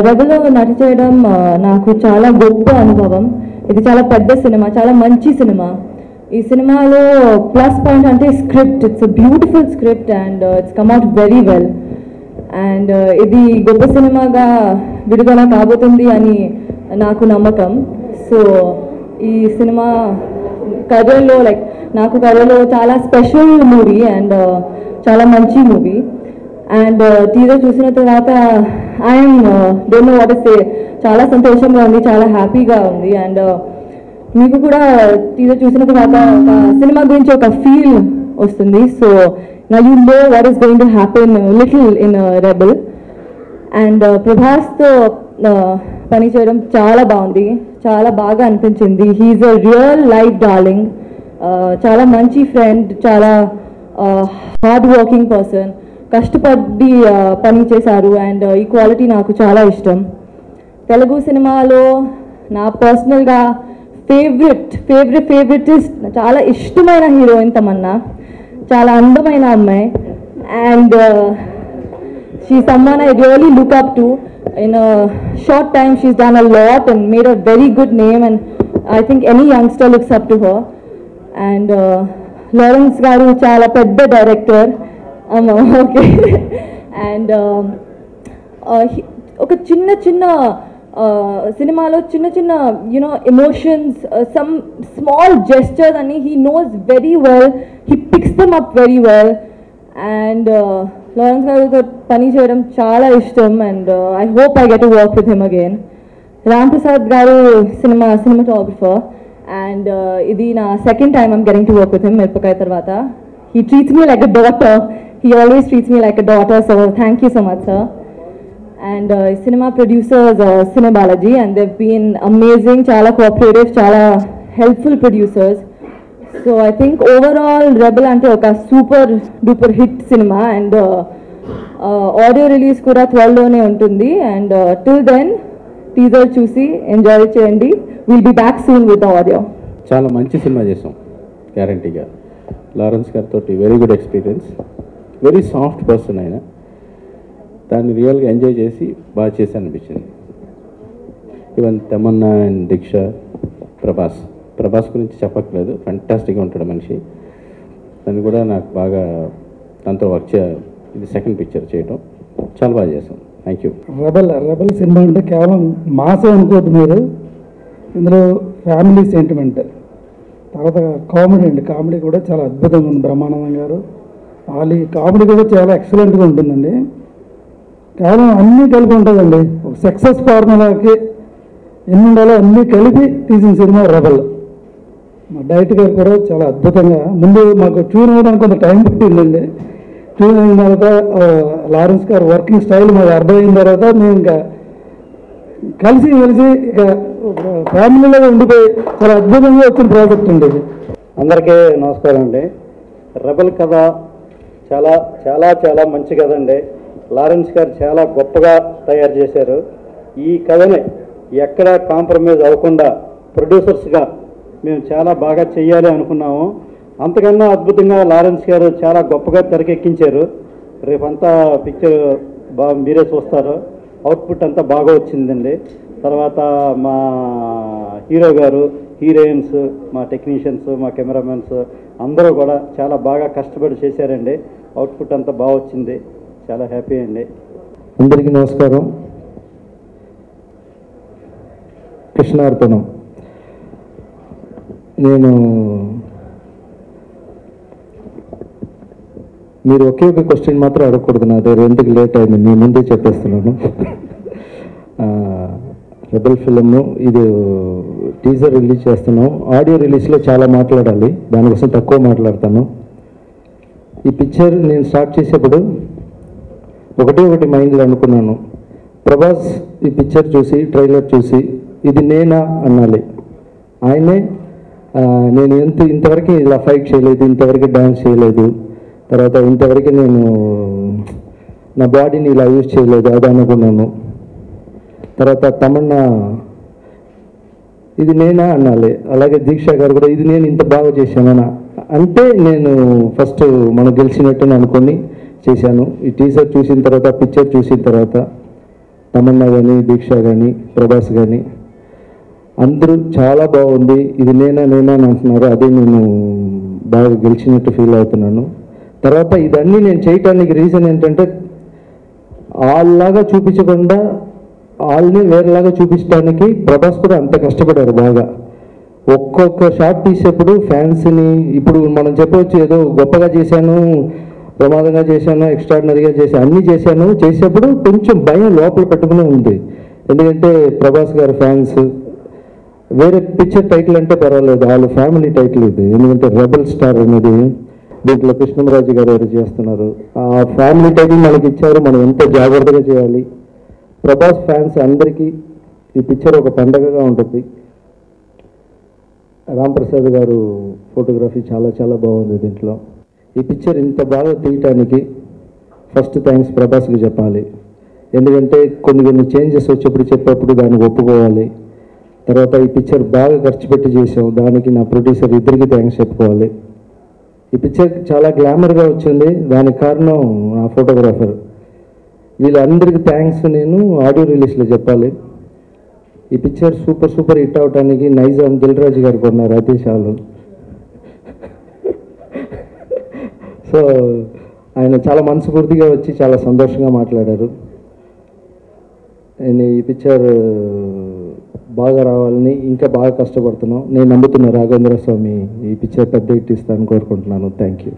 రెబల్లో నటించడం నాకు చాలా గొప్ప అనుభవం. ఇది చాలా పెద్ద సినిమా, చాలా మంచి సినిమా. ఈ సినిమాలో ప్లస్ పాయింట్ అంటే script. It's a beautiful script and it's come out very well. And ఇది గొప్ప సినిమాగా విడుదల కాబోతుంది అని నాకు నమ్మకం. సో ఈ సినిమా కథలో నాకు కథలో చాలా స్పెషల్ మూవీ అండ్ చాలా మంచి మూవీ. అండ్ టీజర్ చూసిన తర్వాత I'm don't know what to say. చాలా సంతోషంగా ఉంది, చాలా హ్యాపీగా ఉంది. అండ్ మీకు కూడా టీజర్ చూసిన తర్వాత ఒక సినిమా గురించి ఒక ఫీల్ వస్తుంది. సో నా you know what is going to happen little in Rebel. And ప్రభాస్తో పని చేయడం చాలా బాగుంది, చాలా బాగా అనిపించింది. He is a real life darling, చాలా మంచి ఫ్రెండ్, చాలా హార్డ్ వర్కింగ్ పర్సన్, కష్టపడి పని చేశారు. అండ్ ఈ క్వాలిటీ నాకు చాలా ఇష్టం. తెలుగు సినిమాలో నా పర్సనల్గా ఫేవరెట్ చాలా ఇష్టమైన హీరోయిన్ తమన్నా. చాలా అందమైన అమ్మాయి. And she someone I really look up to. In a short time she's done a lot and made a very good name. And I think any youngster looks up to her. And Lawrence గారు చాలా పెద్ద director. Okay. And ఒక చిన్న సినిమాలో చిన్న you know emotions, some small gestures అని he knows very well. He picks them up very well. And Lawrence గారితో పని చేయడం చాలా ఇష్టం. And I hope I get to work with him again. Ram Prasad గారు సినిమాటోగ్రఫర్. అండ్ ఇది నా second time I'm getting to work with him Mirapakaya తర్వాత. He treats me like a daughter. He always treats me like a daughter. So thank you so much, sir. And cinema producers, Cinebalaji, and they've been amazing, chala cooperative, chala helpful producers. So I think overall Rebel ante oka super duper hit cinema. And audio release kuda 12 lone untundi. And till then teaser చూసి enjoy చేయండి. We'll be back soon with the audio. చాలా మంచి cinema చేసాం గ్యారంటీగా. Lawrence గారితో very good experience. Very soft person ఆయన. దాన్ని రియల్గా ఎంజాయ్ చేసి బాగా చేసి అనిపించింది. ఈవెన్ తమన్నా అండ్ దీక్ష, ప్రభాస్ గురించి చెప్పట్లేదు, ఫెంటాస్టిక్గా ఉంటాడు మనిషి. దాన్ని కూడా నాకు బాగా దాంతో వర్క్ ఇది సెకండ్ పిక్చర్ చేయడం చాలా బాగా చేసాం. Thank you. రెబల్ సినిమా అంటే కేవలం మాసం అనుకోవద్దు మీరు. ఇందులో ఫ్యామిలీ సెంటిమెంట్, తర్వాత కామెడీ కూడా చాలా అద్భుతంగా ఉంది. బ్రహ్మానందం గారు ఆలీ కామెడీ కూడా చాలా ఎక్సలెంట్గా ఉంటుందండి. కేవలం అన్నీ కలిపి ఉంటుందండి. ఒక సక్సెస్ ఫార్ములాకి ఎన్ని ఉండాలో అన్నీ కలిపి తీసిన సినిమా రెబల్. మా డైరెక్టర్ గారు కూడా చాలా అద్భుతంగా ముందు మాకు ట్యూన్ అవ్వడానికి కొంత టైం పట్టిందండి. ట్యూన్ అయిన తర్వాత లారెన్స్ గారు వర్కింగ్ స్టైల్ మాకు అర్థమైన తర్వాత మేము ఇంకా కలిసి ఇక ఫ్యామిలీలో ఉండిపోయి చాలా అద్భుతంగా వచ్చిన ప్రాజెక్ట్ అండి ఇది. అందరికీ నమస్కారం అండి. రెబల్ కథ చాలా చాలా చాలా మంచి కథ అండి. లారెన్స్ గారు చాలా గొప్పగా తయారు చేశారు. ఈ కథని ఎక్కడ కాంప్రమైజ్ అవ్వకుండా ప్రొడ్యూసర్స్గా మేము చాలా బాగా చెయ్యాలి అనుకున్నాము. అంతకన్నా అద్భుతంగా లారెన్స్ గారు చాలా గొప్పగా తెరకెక్కించారు. రేపంతా పిక్చర్ మీరే చూస్తారు. అవుట్పుట్ అంతా బాగా వచ్చిందండి. తర్వాత మా హీరో గారు, హీరోయిన్స్, మా టెక్నీషియన్స్, మా కెమెరామెన్స్ అందరూ కూడా చాలా బాగా కష్టపడి చేశారండి. అవుట్పుట్ అంతా బాగా వచ్చింది. చాలా హ్యాపీ అండి. అందరికీ నమస్కారం. కృష్ణార్పణం. నేను మీరు ఒకే ఒక క్వశ్చన్ మాత్రం అడగకూడదు. నా దగ్గర ఎందుకు లేట్ అయింది మీ ముందే చెప్పేస్తున్నాను. రెబల్ ఫిలిం ఇది టీజర్ రిలీజ్ చేస్తున్నాం. ఆడియో రిలీజ్లో చాలా మాట్లాడాలి, దానికోసం తక్కువ మాట్లాడతాను. ఈ పిక్చర్ నేను స్టార్ట్ చేసేప్పుడు ఒకటి మైండ్లో అనుకున్నాను. ప్రభాస్ ఈ పిక్చర్ చూసి, ట్రైలర్ చూసి ఇది నేనా అనాలి. ఆయనే నేను ఇంతవరకు ఇలా ఫైట్ చేయలేదు, ఇంతవరకు డ్యాన్స్ చేయలేదు, తర్వాత ఇంతవరకు నేను నా బాడీని ఇలా యూజ్ చేయలేదు అది అనుకున్నాను. తర్వాత తమన్నా ఇది నేనా అనాలి. అలాగే దీక్ష గారు కూడా ఇది నేను ఇంత బాగా చేశానా అంటే నేను ఫస్ట్ మనం గెలిచినట్టు అనుకొని చేశాను. ఈ టీజర్ చూసిన తర్వాత, పిక్చర్ చూసిన తర్వాత తమన్నా కానీ, దీక్ష కానీ, ప్రభాస్ కానీ అందరూ చాలా బాగుంది, ఇది నేనా అని అంటున్నారు. అదే నేను బాగా గెలిచినట్టు ఫీల్ అవుతున్నాను. తర్వాత ఇదన్నీ నేను చేయటానికి రీజన్ ఏంటంటే వాళ్ళలాగా చూపించకుండా వాళ్ళని వేరేలాగా చూపించడానికి ప్రభాస్ కూడా అంత కష్టపడారు బాగా. ఒక్కొక్క షాట్ తీసేప్పుడు ఫ్యాన్స్ని, ఇప్పుడు మనం చెప్పవచ్చు ఏదో గొప్పగా చేశాను, ప్రమాదంగా చేశాను, ఎక్స్ట్రాడినరీగా చేశాను, అన్నీ చేశాను, చేసేప్పుడు కొంచెం భయం లోపల పెట్టుకునే ఉంది. ఎందుకంటే ప్రభాస్ గారి ఫ్యాన్స్, వేరే పిక్చర్ టైటిల్ అంటే పర్వాలేదు, వాళ్ళ ఫ్యామిలీ టైటిల్ ఇది. ఎందుకంటే రెబల్ స్టార్ అనేది దీంట్లో కృష్ణరాజు గారు ఎవరు చేస్తున్నారు, ఆ ఫ్యామిలీ టైటిల్ మనకి ఇచ్చారు, మనం ఎంతో జాగ్రత్తగా చేయాలి. ప్రభాస్ ఫ్యాన్స్ అందరికీ ఈ పిక్చర్ ఒక పండగగా ఉంటుంది. రాంప్రసాద్ గారు ఫోటోగ్రఫీ చాలా చాలా బాగుంది దీంట్లో. ఈ పిక్చర్ ఇంత బాగా తీయటానికి ఫస్ట్ థ్యాంక్స్ ప్రభాస్కి చెప్పాలి. ఎందుకంటే కొన్ని చేంజెస్ చెప్పేప్పుడు దాన్ని ఒప్పుకోవాలి. తర్వాత ఈ పిక్చర్ బాగా ఖర్చు పెట్టి చేసాం, దానికి నా ప్రొడ్యూసర్ ఇద్దరికి థ్యాంక్స్ చెప్పుకోవాలి. ఈ పిక్చర్ చాలా గ్లామర్గా వచ్చింది, దానికి కారణం నా ఫోటోగ్రాఫర్. వీళ్ళందరికీ థ్యాంక్స్ నేను ఆడియో రిలీజ్లో చెప్పాలి. ఈ పిక్చర్ సూపర్ హిట్ అవడానికి నైజాం దిల్రాజు గారు కొన్నారు, అదే చాలు. సో ఆయన చాలా మనస్ఫూర్తిగా వచ్చి చాలా సంతోషంగా మాట్లాడారు. నేను ఈ పిక్చర్ బాగా రావాలని ఇంకా బాగా కష్టపడుతున్నాం. నేను నమ్ముతున్నా రాఘవేంద్ర స్వామి ఈ పిక్చర్ పెద్ద హిట్ ఇస్తానని కోరుకుంటున్నాను. Thank you.